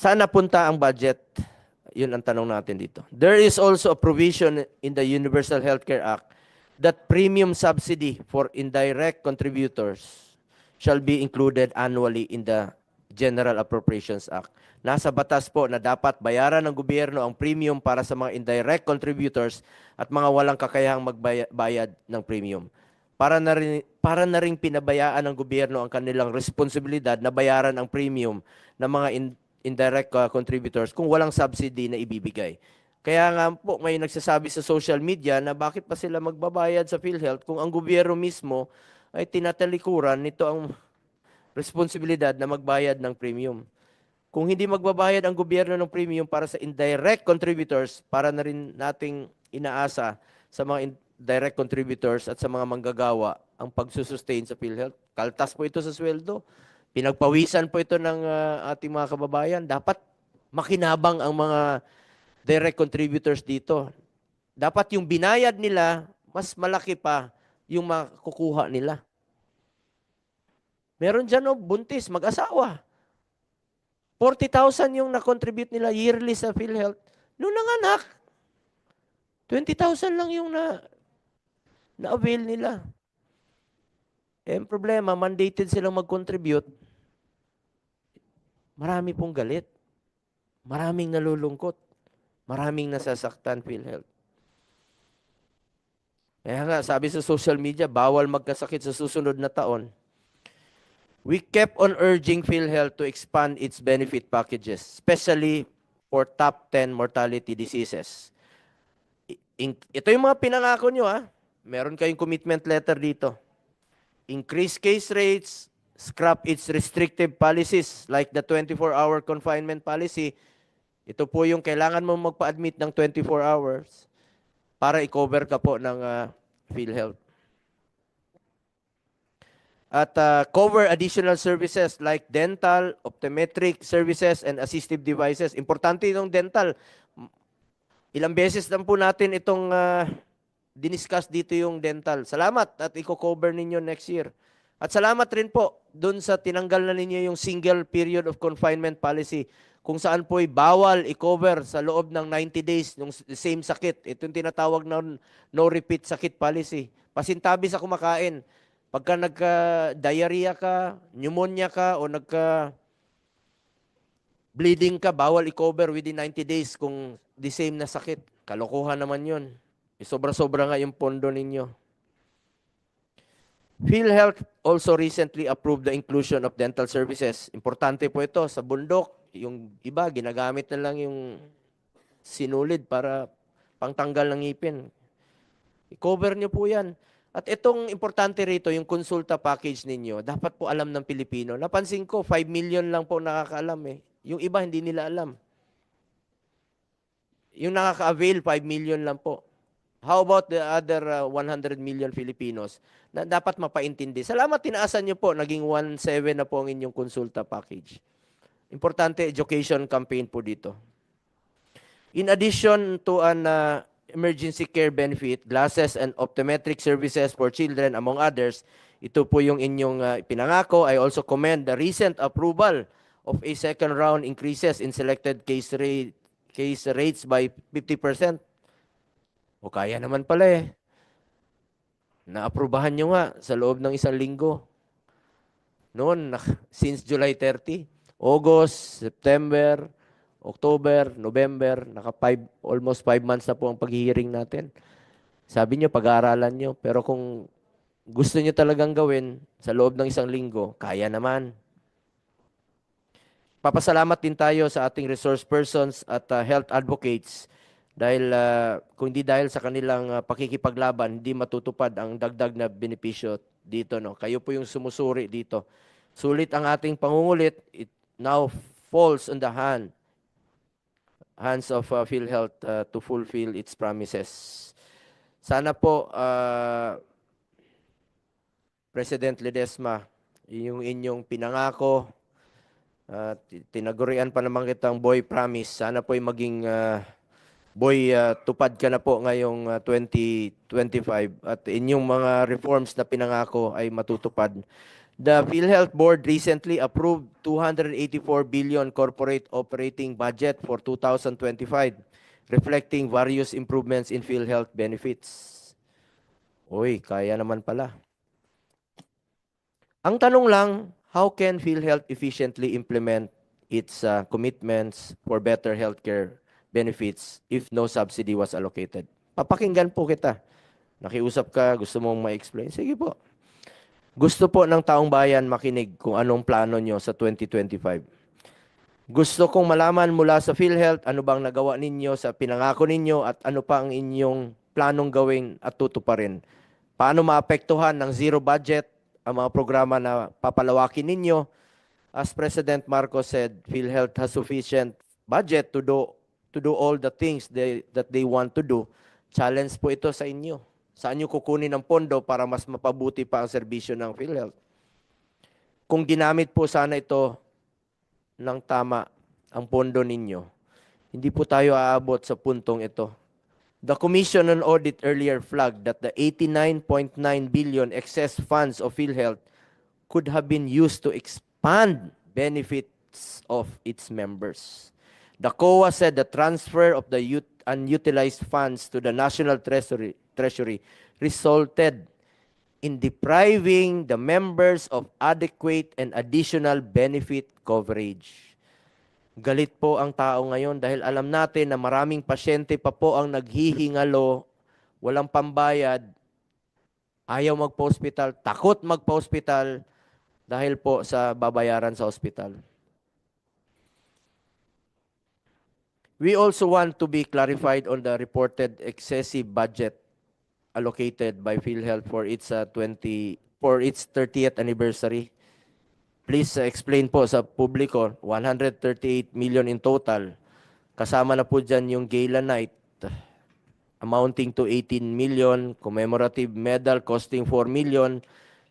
Saan napunta ang budget? Yun ang tanong natin dito. There is also a provision in the Universal Healthcare Act that premium subsidy for indirect contributors shall be included annually in the General Appropriations Act. Nasa batas po na dapat bayaran ng gobyerno ang premium para sa mga indirect contributors at mga walang kakayahang magbayad ng premium. Para na rin pinabayaan ng gobyerno ang kanilang responsibilidad na bayaran ang premium ng mga indirect contributors kung walang subsidy na ibibigay. Kaya nga po may nagsasabi sa social media na bakit pa sila magbabayad sa PhilHealth kung ang gobyerno mismo ay tinatalikuran nito ang responsibilidad na magbayad ng premium. Kung hindi magbabayad ang gobyerno ng premium para sa indirect contributors, para na rin nating inaasa sa mga indirect contributors at sa mga manggagawa ang pagsusustain sa PhilHealth. Kaltas po ito sa sweldo. Pinagpawisan po ito ng ating mga kababayan. Dapat makinabang ang mga direct contributors dito. Dapat yung binayad nila, mas malaki pa yung makukuha nila. Meron dyan, buntis, mag-asawa. 40,000 yung na-contribute nila yearly sa PhilHealth. Noong nanganak, 20,000 lang yung na-avail nila. Eh, ang problema, mandated silang mag-contribute. Marami pong galit. Maraming nalulungkot. Maraming nasasaktan PhilHealth. Kaya nga, sabi sa social media, bawal magkasakit sa susunod na taon. We kept on urging PhilHealth to expand its benefit packages, especially for top 10 mortality diseases. Ito yung mga pinangako nyo, ha? Meron kayong commitment letter dito. Increase case rates, scrap its restrictive policies like the 24-hour confinement policy. Ito po yung kailangan mo magpa-admit ng 24 hours para i-cover ka po ng PhilHealth. At cover additional services like dental, optometric services, and assistive devices. Importante itong dental. Ilang beses lang po natin itong diniscuss dito yung dental. Salamat at i-cover ninyo next year. At salamat rin po dun sa tinanggal na ninyo yung single period of confinement policy kung saan po'y bawal i-cover sa loob ng 90 days yung same sakit. Ito yung tinatawag na no repeat sakit policy. Pasintabi sa kumakain. Pagka nagka-diarrhea ka, pneumonia ka, o nagka-bleeding ka, bawal i-cover within 90 days kung the same na sakit. Kalokohan naman yun. Sobra-sobra nga yung pondo ninyo. PhilHealth also recently approved the inclusion of dental services. Importante po ito sa bundok. Yung iba, ginagamit na lang yung sinulid para pangtanggal ng ngipin. I-cover nyo po yan. At itong importante rito, yung konsulta package ninyo, dapat po alam ng Pilipino. Napansin ko, 5 million lang po nakakaalam eh. Yung iba, hindi nila alam. Yung nakaka-avail, 5 million lang po. How about the other 100 million Filipinos na dapat mapaintindi? Salamat, tinaasan nyo po. Naging 1.7 na po ang inyong konsulta package. Importante, education campaign po dito. In addition to an emergency care benefit, glasses and optometric services for children, among others, ito po yung inyong pinangako. I also commend the recent approval of a second round increases in selected case rates by 50%. O kaya naman pala eh. Naaprubahan nyo nga sa loob ng isang linggo. Noon, since July 30, August, September, October, November, almost 5 months na po ang pag-hearing natin. Sabi nyo, pag-aaralan nyo. Pero kung gusto nyo talagang gawin sa loob ng isang linggo, kaya naman. Papasalamat din tayo sa ating resource persons at health advocates dahil kung hindi dahil sa kanilang pakikipaglaban, hindi matutupad ang dagdag na benepisyo dito. No? Kayo po yung sumusuri dito. Sulit ang ating pangungulit. It now falls on the hands of PhilHealth to fulfill its promises. Sana po, President Ledesma, yung inyong pinangako, tinagurian pa naman kitang boy promise. Sana po maging boy tupad ka na po ngayong 2025 at inyong mga reforms na pinangako ay matutupad The PhilHealth Board recently approved 284 billion corporate operating budget for 2025, reflecting various improvements in PhilHealth benefits. Uy, kaya naman pala. Ang tanong lang, how can PhilHealth efficiently implement its commitments for better healthcare benefits if no subsidy was allocated? Papakinggan po kita. Nakiusap ka, gusto mong ma-explain? Sige po. Gusto po ng taong bayan makinig kung anong plano nyo sa 2025. Gusto kong malaman mula sa PhilHealth ano bang nagawa ninyo sa pinangako ninyo at ano pa ang inyong planong gawin at tutuparin. Paano maapektuhan ng zero budget ang mga programa na papalawakin ninyo? As President Marcos said, PhilHealth has sufficient budget to do all the things that they want to do. Challenge po ito sa inyo. Saan nyo kukunin ang pondo para mas mapabuti pa ang serbisyo ng PhilHealth? Kung ginamit po sana ito ng tama ang pondo ninyo, hindi po tayo aabot sa puntong ito. The Commission on Audit earlier flagged that the 89.9 billion excess funds of PhilHealth could have been used to expand benefits of its members. The COA said the transfer of the unutilized funds to the National Treasury resulted in depriving the members of adequate and additional benefit coverage. Galit po ang tao ngayon dahil alam natin na maraming pasyente pa po ang naghihingalo, walang pambayad, ayaw magpa-hospital, takot magpa-hospital dahil po sa babayaran sa hospital. We also want to be clarified on the reported excessive budget allocated by PhilHealth for its 30th anniversary. Please explain po sa publiko, 138 million in total. Kasama na po dyan yung gala night amounting to 18 million, commemorative medal costing 4 million,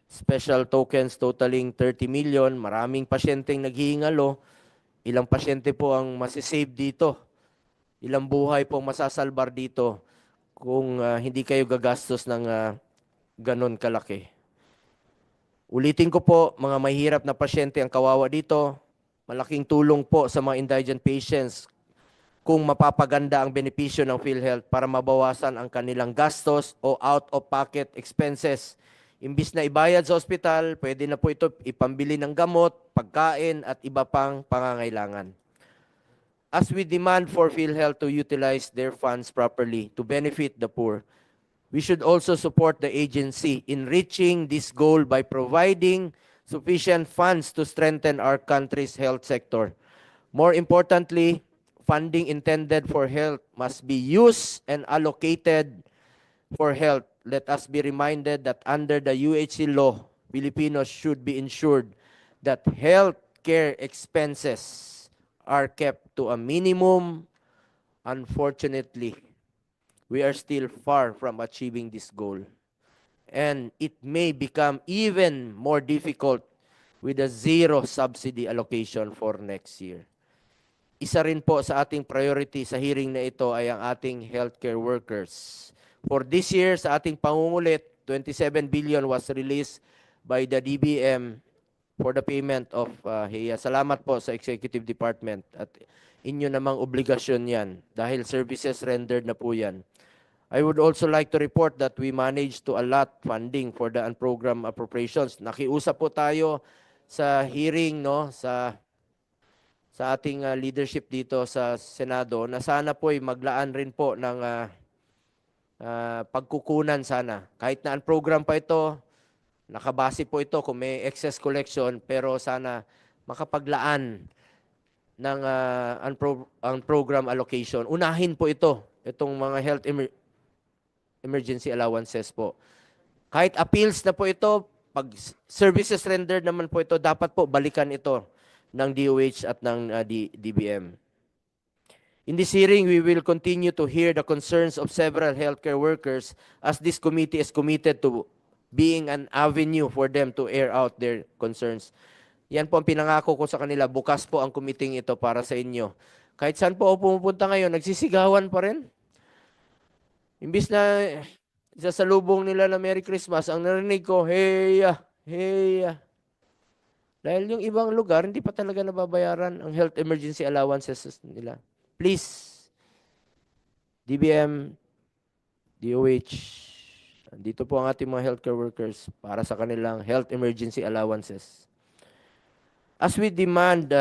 special tokens totaling 30 million, maraming pasyenteng naghihingalo. Ilang pasyente po ang masisave dito? Ilang buhay po ang masasalbar dito kung hindi kayo gagastos ng ganon kalaki? Ulitin ko po, mga mahirap na pasyente ang kawawa dito. Malaking tulong po sa mga indigent patients kung mapapaganda ang benepisyo ng PhilHealth para mabawasan ang kanilang gastos o out-of-pocket expenses. Imbis na ibayad sa ospital, pwede na po ito ipambili ng gamot, pagkain at iba pang pangangailangan. As we demand for PhilHealth to utilize their funds properly to benefit the poor, we should also support the agency in reaching this goal by providing sufficient funds to strengthen our country's health sector. More importantly, funding intended for health must be used and allocated for health. Let us be reminded that under the UHC law, Filipinos should be ensured that health care expenses are kept to a minimum. Unfortunately, we are still far from achieving this goal. And it may become even more difficult with a zero subsidy allocation for next year. Isa rin po sa ating priority sa hearing na ito ay ang ating healthcare workers. For this year, sa ating pangungulit, 27 billion was released by the DBM for the payment of HEA. Salamat po sa Executive Department at inyo namang obligasyon yan dahil services rendered na po yan. I would also like to report that we managed to allot funding for the unprogrammed appropriations. Nakiusap po tayo sa hearing sa ating leadership dito sa Senado na sana po ay maglaan rin po ng pagkukunan sana. Kahit na unprogrammed pa ito, nakabase po ito kung may excess collection, pero sana makapaglaan ng unprogrammed allocation. Unahin po itong mga health emergency allowances po. Kahit appeals na po ito, pag services rendered naman po ito, dapat po balikan ito ng DOH at ng DBM. In this hearing, we will continue to hear the concerns of several healthcare workers as this committee is committed to being an avenue for them to air out their concerns. Yan po ang pinangako ko sa kanila. Bukas po ang committee ito para sa inyo. Kahit saan po ako pumupunta ngayon, nagsisigawan pa rin. Imbis na sasalubong nila na Merry Christmas, ang narinig ko, heya, heya. Dahil yung ibang lugar, hindi pa talaga nababayaran ang health emergency allowances nila. Please, DBM, DOH, dito po ang ating mga healthcare workers para sa kanilang health emergency allowances. As we demand